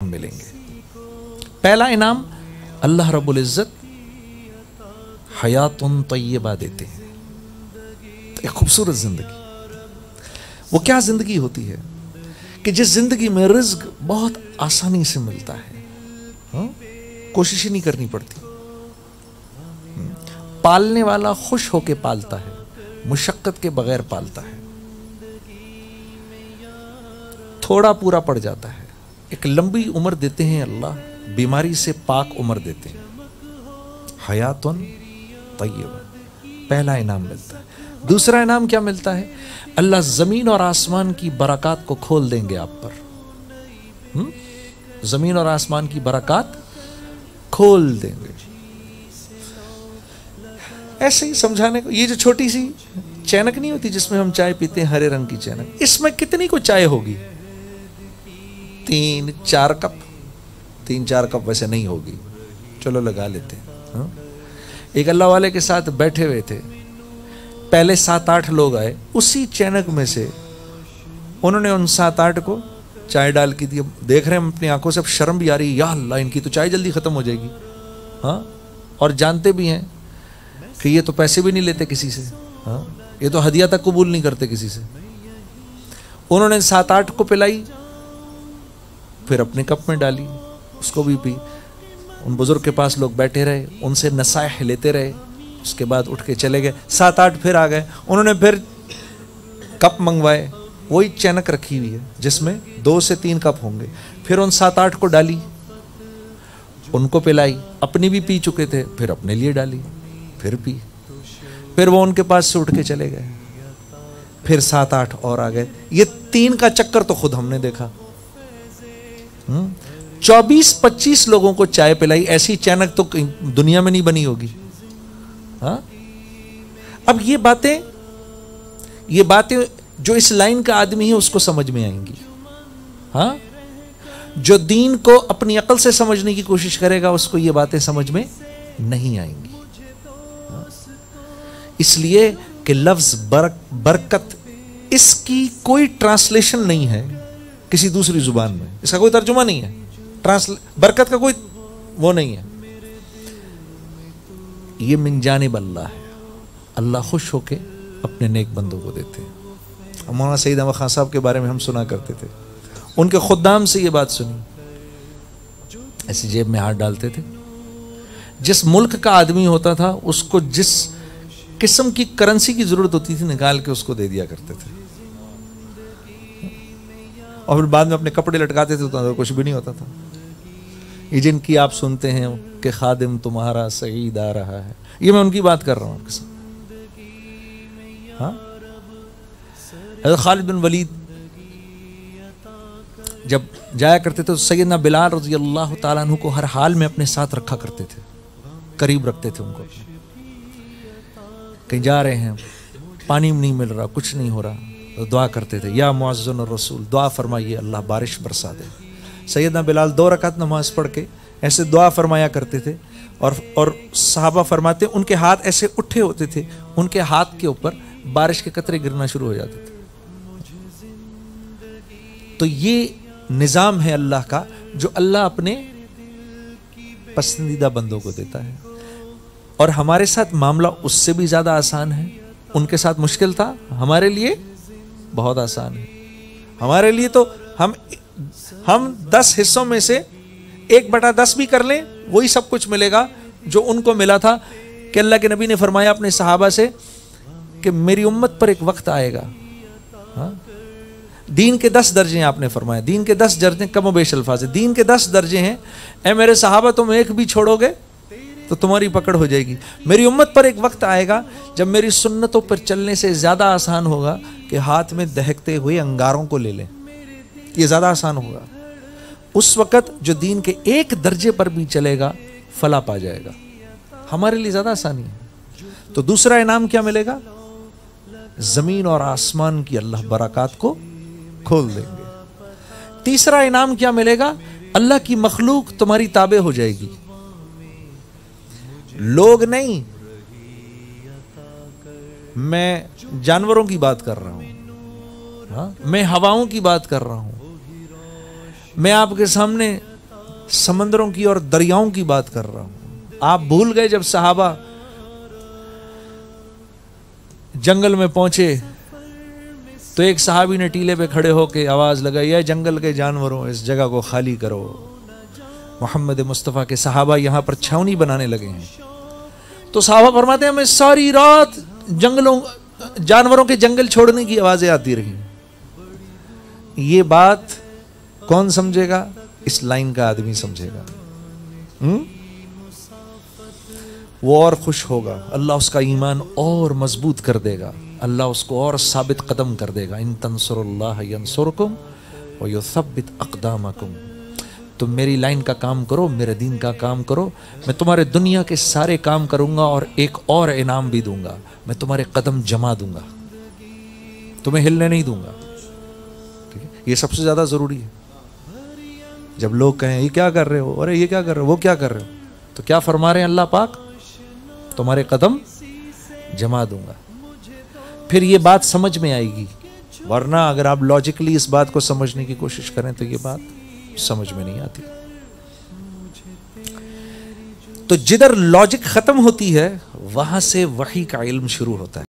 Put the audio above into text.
انعام ملیں گے۔ پہلا انعام اللہ رب العزت حیات طیبہ دیتے ہیں، ایک خوبصورت زندگی۔ وہ کیا زندگی ہوتی ہے کہ جس زندگی میں رزق بہت آسانی سے ملتا ہے، کوشش ہی نہیں کرنی پڑتی، پالنے والا خوش ہو کے پالتا ہے، مشقت کے بغیر پالتا ہے، تھوڑا پورا پڑ جاتا ہے، ایک لمبی عمر دیتے ہیں اللہ، بیماری سے پاک عمر دیتے ہیں، حیات طیبہ، پہلا انعام ملتا ہے۔ دوسرا انعام کیا ملتا ہے؟ اللہ زمین اور آسمان کی برکات کو کھول دیں گے آپ پر، زمین اور آسمان کی برکات کھول دیں گے۔ ایسے ہی سمجھانے کو، یہ جو چھوٹی سی چینک نہیں ہوتی جس میں ہم چائے پیتے ہیں، ہرے رنگ کی چینک، اس میں کتنی کو چائے ہوگی؟ 3-4 کپ، 3-4 کپ ویسے نہیں ہوگی، چلو لگا لیتے ہیں۔ ایک اللہ والے کے ساتھ بیٹھے ہوئے تھے، پہلے 7-8 لوگ آئے، اسی چینک میں سے انہوں نے ان 7-8 کو چائے ڈال کی دی۔ دیکھ رہے ہیں ہم اپنی آنکھوں سے، اب شرم بھی آ رہی ہے، یا اللہ ان کی تو چائے جلدی ختم ہو جائے گی، ہاں، اور جانتے بھی ہیں کہ یہ تو پیسے بھی نہیں لیتے کسی سے، ہاں، یہ تو ہدیہ تک قبول نہیں کرتے کسی سے۔ انہوں نے 7-8 کو پلائی، پھر اپنے کپ میں ڈالی، اس کو بھی پی۔ ان بزرگ کے پاس لوگ بیٹھے رہے، ان سے نصائح لیتے رہے، اس کے بعد اٹھ کے چلے گئے۔ 7-8 پھر آ گئے، انہوں نے پھر کپ منگوائے، وہی چینک رکھی ہوئی ہے جس میں 2 سے 3 کپ ہوں گے، پھر ان 7-8 کو ڈالی، ان کو پلائی، اپنی بھی پی چکے تھے، پھر اپنے لیے ڈالی، پھر پی، پھر وہ ان کے پاس سے اٹھ کے چلے گئے، پھر 7-8 اور آ گئے۔ یہ 3 کا چکر تو خود ہم نے دیکھا، 24-25 لوگوں کو چائے پلائی، ایسی چینک تو دنیا میں نہیں بنی ہوگی، ہاں۔ اب یہ باتیں جو اس لائن کا آدمی ہے اس کو سمجھ میں آئیں گی، ہاں، جو دین کو اپنی عقل سے سمجھنے کی کوشش کرے گا اس کو یہ باتیں سمجھ میں نہیں آئیں گی، اس لیے کہ لفظ برکت، اس کی کوئی ٹرانسلیشن نہیں ہے کسی دوسری زبان میں، اس کا کوئی ترجمہ نہیں ہے، برکت کا کوئی وہ نہیں ہے، یہ من جانب اللہ ہے، اللہ خوش ہو کے اپنے نیک بندوں کو دیتے ہیں۔ مولانا سید احمد خان صاحب کے بارے میں ہم سنا کرتے تھے، ان کے خدام سے یہ بات سنی، ایسی جیب میں ہاتھ ڈالتے تھے، جس ملک کا آدمی ہوتا تھا اس کو جس قسم کی کرنسی کی ضرورت ہوتی تھی نکال کے اس کو دے دیا کرتے تھے، اور پھر بعد میں اپنے کپڑے لٹکاتے تھے تو کچھ بھی نہیں ہوتا تھا۔ یہ جن کی آپ سنتے ہیں کہ خادم تمہارا سعید آ رہا ہے، یہ میں ان کی بات کر رہا ہوں آپ کے ساتھ، ہاں۔ حضرت خالد بن ولید جب جایا کرتے تھے تو سیدنا بلال رضی اللہ تعالیٰ عنہ کو ہر حال میں اپنے ساتھ رکھا کرتے تھے، قریب رکھتے تھے ان کو، کہیں جا رہے ہیں، پانی نہیں مل رہا، کچھ نہیں ہو رہا، تو دعا کرتے تھے، یا معزز الرسول دعا فرمائیے اللہ بارش برسا دے۔ سیدنا بلال 2 رکعت نماز پڑھ کے ایسے دعا فرمایا کرتے تھے، اور صحابہ فرماتے ان کے ہاتھ ایسے اٹھے ہوتے تھے، ان کے ہاتھ کے اوپر بارش کے قطرے گرنا شروع ہو جاتے تھے۔ تو یہ نظام ہے اللہ کا جو اللہ اپنے پسندیدہ بندوں کو دیتا ہے، اور ہمارے ساتھ معاملہ اس سے بھی زیادہ آسان ہے۔ ان کے ساتھ مشکل تھا، ہمارے لیے بہت آسان ہے۔ ہمارے لیے تو ہم 10 حصوں میں سے 1/10 بھی کر لیں وہی سب کچھ ملے گا جو ان کو ملا تھا، کہ اللہ کے نبی نے فرمایا اپنے صحابہ سے کہ میری امت پر ایک وقت آئے گا، ہاں، دین کے 10 درجے ہیں، آپ نے فرمایا دین کے 10 درجے، کم و بیش الفاظ ہے، دین کے 10 درجے ہیں، اے میرے صحابہ تم ایک بھی چھوڑو گے تو تمہاری پکڑ ہو جائے گی۔ میری امت پر ایک وقت آئے گا جب میری سنتوں پر چلنے سے زیادہ آسان ہوگا کہ ہاتھ میں دہکتے ہوئے انگاروں کو لے لیں، یہ زیادہ آسان ہوگا۔ اس وقت جو دین کے 1 درجے پر بھی چلے گا فلاح پا جائے گا، ہمارے لیے زیادہ آسانی ہے۔ تو دوسرا انعام کیا ملے گا؟ زمین اور آسمان کی اللہ برکات کو کھول دیں گے۔ تیسرا انعام کیا ملے گا؟ اللہ کی مخلوق تمہاری تابع ہو جائے گی، لوگ نہیں، میں جانوروں کی بات کر رہا ہوں، ہاں، میں ہواؤں کی بات کر رہا ہوں، میں آپ کے سامنے سمندروں کی اور دریاؤں کی بات کر رہا ہوں. آپ بھول گئے جب صحابہ جنگل میں پہنچے تو ایک صحابی نے ٹیلے پہ کھڑے ہو کے آواز لگائی، اے جنگل کے جانوروں اس جگہ کو خالی کرو. محمد مصطفیٰ کے صحابہ یہاں پر چھاونی بنانے لگے ہیں. تو صحابہ فرماتے ہیں ہمیں ساری رات جانوروں کے جنگل چھوڑنے کی آوازیں آتی رہی. یہ بات کون سمجھے گا؟ اس لائن کا آدمی سمجھے گا. وہ اور خوش ہوگا، اللہ اس کا ایمان اور مضبوط کر دے گا، اللہ اس کو اور ثابت قدم کر دے گا. ان تنصر اللہ ینصرکم ویثبت اقدامکم. تم میری لائن کا کام کرو، میرے دین کا کام کرو، میں تمہارے دنیا کے سارے کام کروں گا اور ایک اور انعام بھی دوں گا، میں تمہارے قدم جما دوں گا، تمہیں ہلنے نہیں دوں گا. ٹھیک ہے، یہ سب سے زیادہ ضروری ہے. جب لوگ کہیں یہ کیا کر رہے ہو، ارے یہ کیا کر رہے ہو، وہ کیا کر رہے ہو، تو کیا فرما رہے ہیں اللہ پاک؟ تمہارے قدم جما دوں گا. پھر یہ بات سمجھ میں آئے گی. ورنہ اگر آپ لاجکلی اس بات کو سمجھنے کی کوشش کریں تو یہ بات سمجھ میں نہیں آتی. تو جدھر لاجک ختم ہوتی ہے وہاں سے وحی کا علم شروع ہوتا ہے.